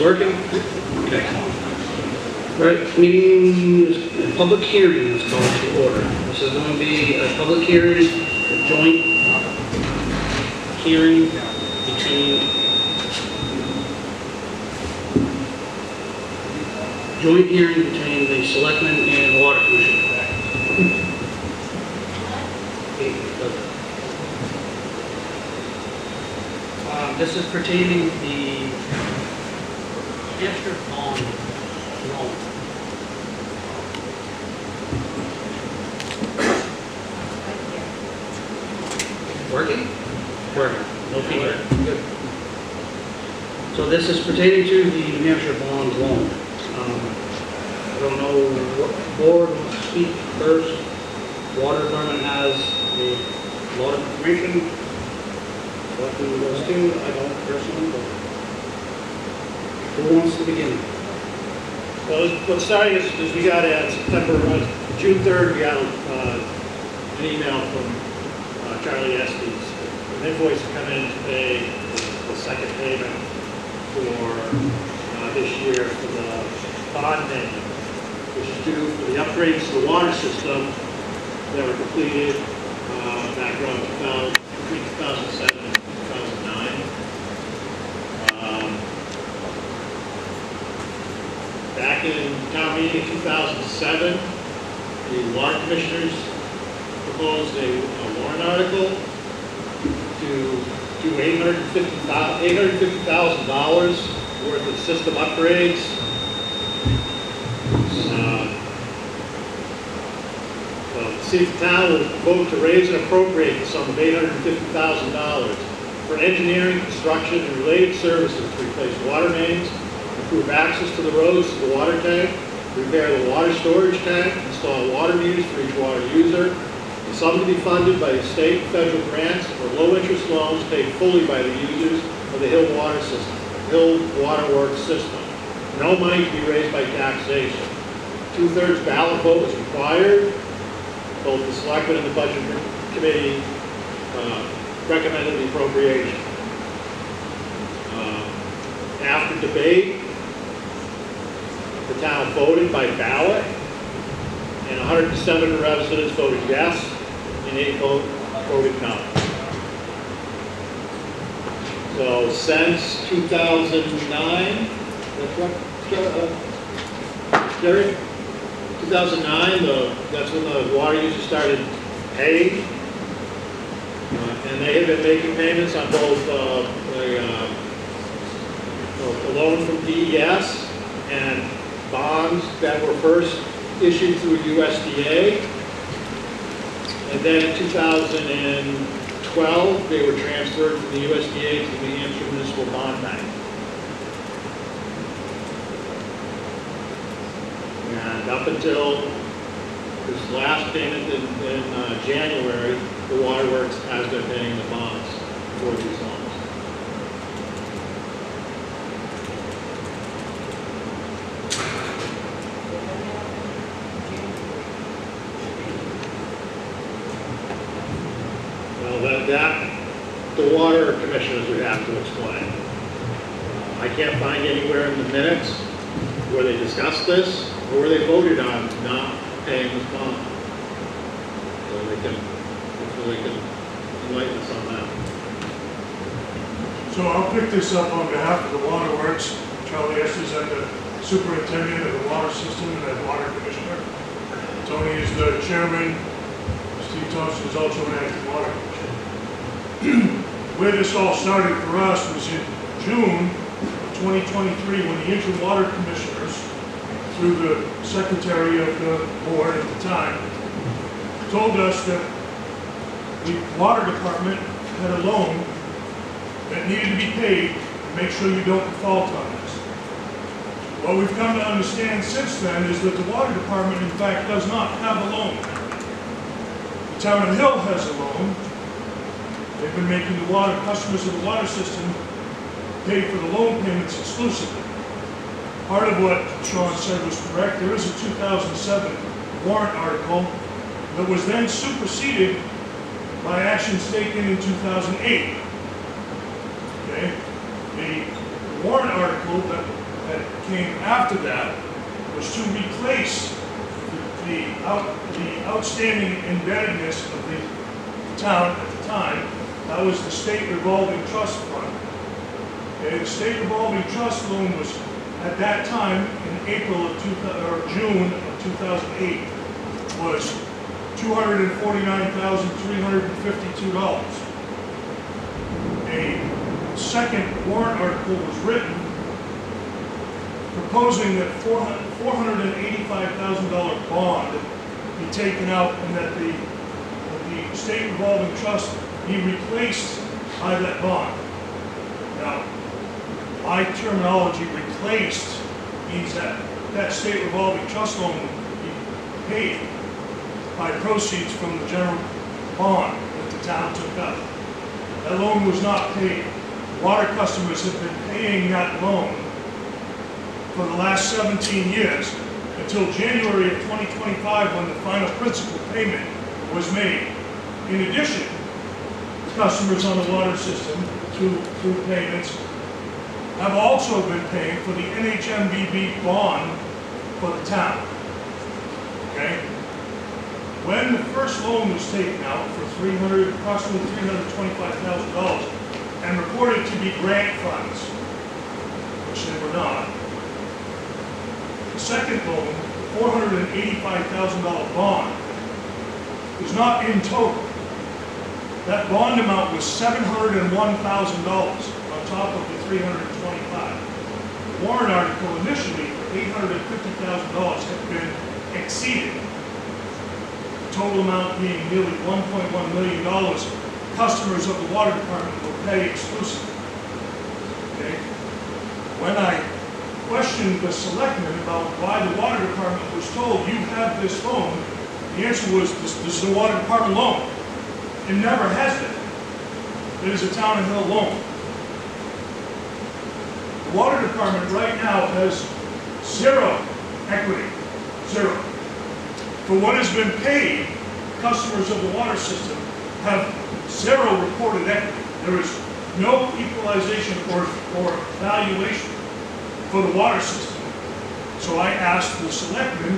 working? Okay. Right, meeting, public hearing is called to order. This is going to be a public hearing, a joint hearing between the Selectmen and the Water Commission. This is pertaining to the Hampshire Pond loan. Working? Working. No feedback. Good. So this is pertaining to the New Hampshire Bond loan. I don't know what board wants to speak first. Water Department has a lot of information. Selectmen does too. I don't personally, but who wants to begin? Well, what's starting is we got June 3rd, we got an email from Charlie Estes. An invoice come in to pay the second payment for this year for the bond payment, which is due for the upgrades to the water system that were completed back around between 2007 and 2009. Back in town meeting in 2007, the water commissioners proposed a warrant article to do $850,000 worth of system upgrades. See if the town will vote to raise and appropriate the sum of $850,000 for engineering, construction, and related services to replace water mains, improve access to the roads to the water tank, repair the water storage tank, install water meters for each water user. The sum to be funded by the state and federal grants or low-interest loans paid fully by the users of the Hill Water Works system. No money to be raised by taxation. 2/3 ballot vote is required. Both the Selectmen and the Budget Committee recommended the appropriation. After debate, the town voted by ballot, and 107 residents voted yes, and 8 voted no. So since 2009, that's what, Jerry? 2009, that's when the water users started paying, and they have been making payments on both the loan from DES and bonds that were first issued through USDA, and then in 2012 they were transferred from the USDA to the New Hampshire Municipal Bond Bank. And up until this last payment in January, the Waterworks has been paying the bonds for these loans. Well, that the water commissioners would have to explain. I can't find anywhere in the minutes where they discussed this, or where they voted on not paying this bond. So they can enlighten us on that. So I'll pick this up on behalf of the Water Works. Charlie Estes, I'm the superintendent of the water system and the water commissioner. Tony is the chairman. Steve Thompson is also an active water commissioner. Where this all started for us was in June of 2023 when the interim water commissioners, through the secretary of the board at the time, told us that the water department had a loan that needed to be paid to make sure you don't default on this. What we've come to understand since then is that the water department, in fact, does not have a loan. The town of Hill has a loan. They've been making the water customers of the water system pay for the loan payments exclusively. Part of what Sean said was correct. There is a 2007 warrant article that was then superseded by actions taken in 2008. Okay? The warrant article that that came after that was to replace the outstanding indebtedness of the town at the time. That was the state revolving trust fund. Okay, the state revolving trust loan was at that time in June of 2008 was $249,352. A second warrant article was written proposing that $485,000 bond be taken out and that the state revolving trust be replaced by that bond. Now, my terminology, replaced, means that state revolving trust loan will be paid by proceeds from the general bond that the town took out. That loan was not paid. Water customers have been paying that loan for the last 17 years until January of 2025 when the final principal payment was made. In addition, customers on the water system through payments have also been paying for the NHMBB bond for the town. Okay? When the first loan was taken out for approximately $325,000 and reported to be grant funds, which they were not, the second loan, $485,000 bond, was not in total. That bond amount was $701,000 on top of the $325,000. The warrant article initially for $850,000 had been exceeded. The total amount being nearly $1.1 million. Customers of the water department will pay exclusively. Okay? When I questioned the selectmen about why the water department was told, you have this loan, the answer was, this is a water department loan. It never has been. It is a town and hill loan. The water department right now has zero equity, zero. For what has been paid, customers of the water system have zero reported equity. There is no equalization or valuation for the water system. So I asked the selectmen,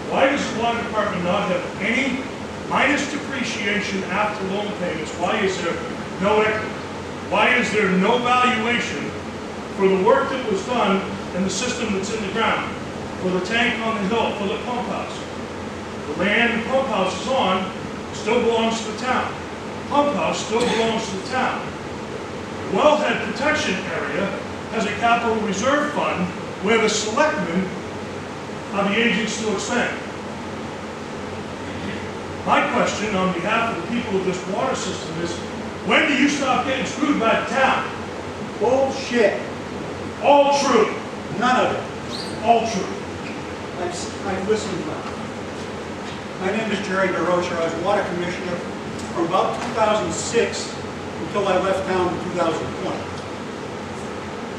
why does the water department not have any minus depreciation after loan payments? Why is there no equity? Why is there no valuation for the work that was done and the system that's in the ground? For the tank on the hill, for the pump house. The land the pump house is on still belongs to the town. The pump house still belongs to the town. The wellhead protection area has a capital reserve fund where the selectmen are the agents to expend. My question on behalf of the people of this water system is, when do you stop getting screwed by the town? Bullshit. All true. None of it. All true. I've listened to it. My name is Jerry DeRocher. I was water commissioner from about 2006 until I left town in 2020.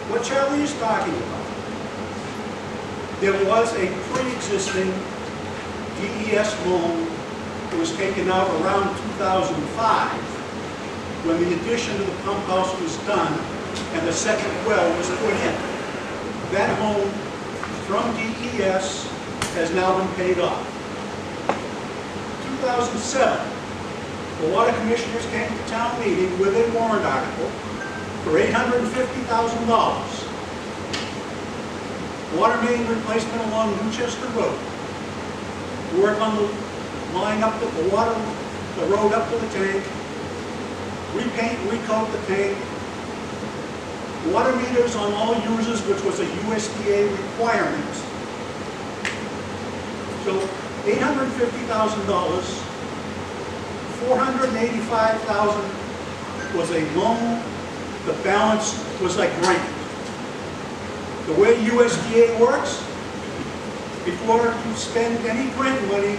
What Charlie is talking about, there was a pre-existing DES loan that was taken out around 2005 when the addition to the pump house was done and the second well was put in. That loan from DES has now been paid off. 2007, the water commissioners came to town meeting with a warrant article for $850,000. Water main replacement along Winchester Road. Work on the line up to the road up to the tank. Repaint, recoat the tank. Water meters on all users, which was a USDA requirement. So $850,000, $485,000 was a loan. The balance was a grant. The way USDA works, before you spend any grant money,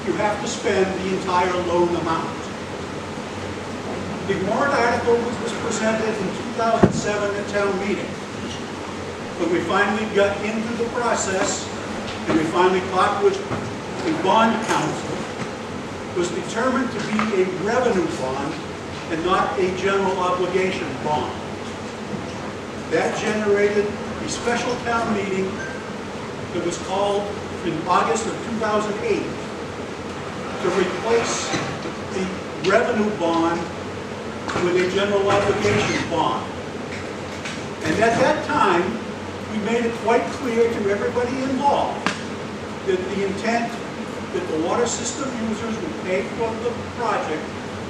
you have to spend the entire loan amount. The warrant article was presented in 2007 at town meeting. When we finally got into the process, and we finally talked with the bond council, was determined to be a revenue bond and not a general obligation bond. That generated the a special town meeting that was called in August of 2008 to replace the revenue bond with a general obligation bond. And at that time, we made it quite clear to everybody involved that the intent that the water system users would pay for the project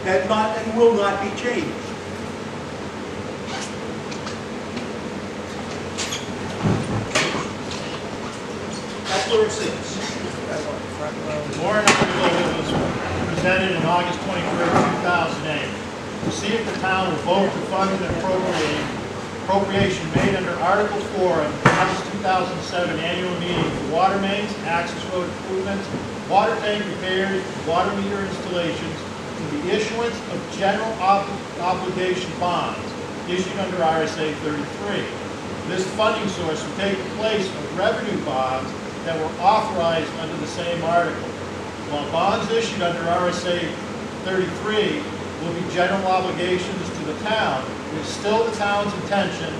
had not and will not be changed. That's where it sits. The warrant article was presented in August 23rd, 2008. To see if the town will vote to fund an appropriation made under Article 4 of the August 2007 annual meeting for water mains, access road improvements, water tank repairs, water meter installations, to the issuance of general obligation bonds issued under RSA 33. This funding source will take the place of revenue bonds that were authorized under the same article. While bonds issued under RSA 33 will be general obligations to the town, it is still the town's intention